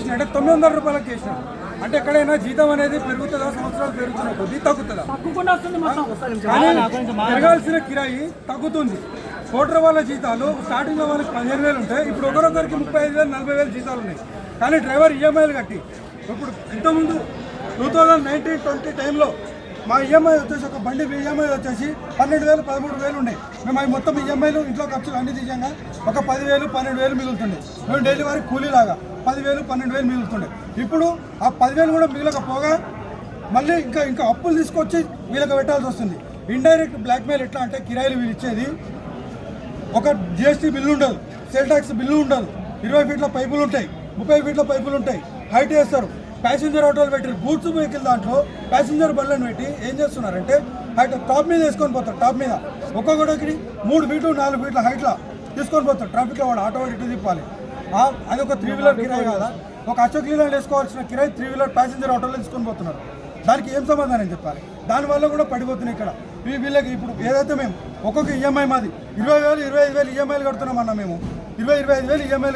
చేసిన అంటే 900 రూపాయలకు చేసిన అంటే ఎక్కడైనా జీతం అనేది పెరుగుతుందా, సంవత్సరాలు పెరుగుతున్న కొద్దీ తగ్గుతుందా? కానీ పెరగాల్సిన కిరాయి తగ్గుతుంది. కోట్ర వాళ్ళ జీతాలు స్టార్టింగ్లో వాళ్ళకి 15,000 ఉంటాయి, ఇప్పుడు ఒకరొకరికి 35,000 40,000 జీతాలు ఉన్నాయి. కానీ డ్రైవర్ ఈఎంఐలు కట్టి ఇప్పుడు ఇంతకుముందు 2019-20 టైంలో మా ఈఎంఐ వచ్చేసి ఒక బండి ఈఎంఐ వచ్చేసి 12,000 13,000 ఉండే. మేము అవి మొత్తం ఈఎంఐలు ఇంట్లో ఖర్చులు అన్ని తీసాక ఒక 10,000 12,000 మిగులుతుండే. మేము డైలీ వారికి కూలీలాగా 10,000 12,000 మిగులుతుండే. ఇప్పుడు ఆ 10,000 కూడా మిగలకపోగా మళ్ళీ ఇంకా అప్పులు తీసుకొచ్చి వీళ్ళకి పెట్టాల్సి వస్తుంది. ఇండైరెక్ట్ బ్లాక్మెయిల్ ఎట్లా అంటే కిరాయిలు వీళ్ళు ఇచ్చేది ఒక జిఎస్టీ బిల్లు ఉండదు, సేల్ ట్యాక్స్ బిల్లు ఉండదు, 20 ఫీట్ల పైపులు ఉంటాయి, 30 ఫీట్ల పైపులు ఉంటాయి, హైట్ వేస్తారు. ప్యాసింజర్ ఆటోలు పెట్టారు, గూడ్స్ వెహికల్ దాంట్లో ప్యాసింజర్ బళ్ళను పెట్టి ఏం చేస్తున్నారంటే హైట్ టాప్ మీద వేసుకొని పోతారు. టాప్ మీద ఒక్కొక్కడికి 3 ఫీట్లు 4 ఫీట్ల హైట్లో తీసుకొని పోతారు. ట్రాఫిక్లో వాడు ఆటో ఇటు తిప్పాలి. అది ఒక 3 వీలర్ కిరాయి కాదా? ఒక అశోక్ లీలాండ్ వేసుకోవాల్సిన కిరాయి 3 వీలర్ ప్యాసింజర్ ఆటోలో తీసుకొని పోతున్నారు. దానికి ఏం సమాధానం చెప్పాలి? దానివల్ల కూడా పడిపోతున్నాయి ఇక్కడ వీళ్ళకి. ఇప్పుడు ఏదైతే మేము ఒక్కొక్క ఈఎంఐ మాది 20,000 25,000 ఈఎంఐలు కడుతున్నామన్నా, మేము 20,000 25,000 ఈఎంఐలు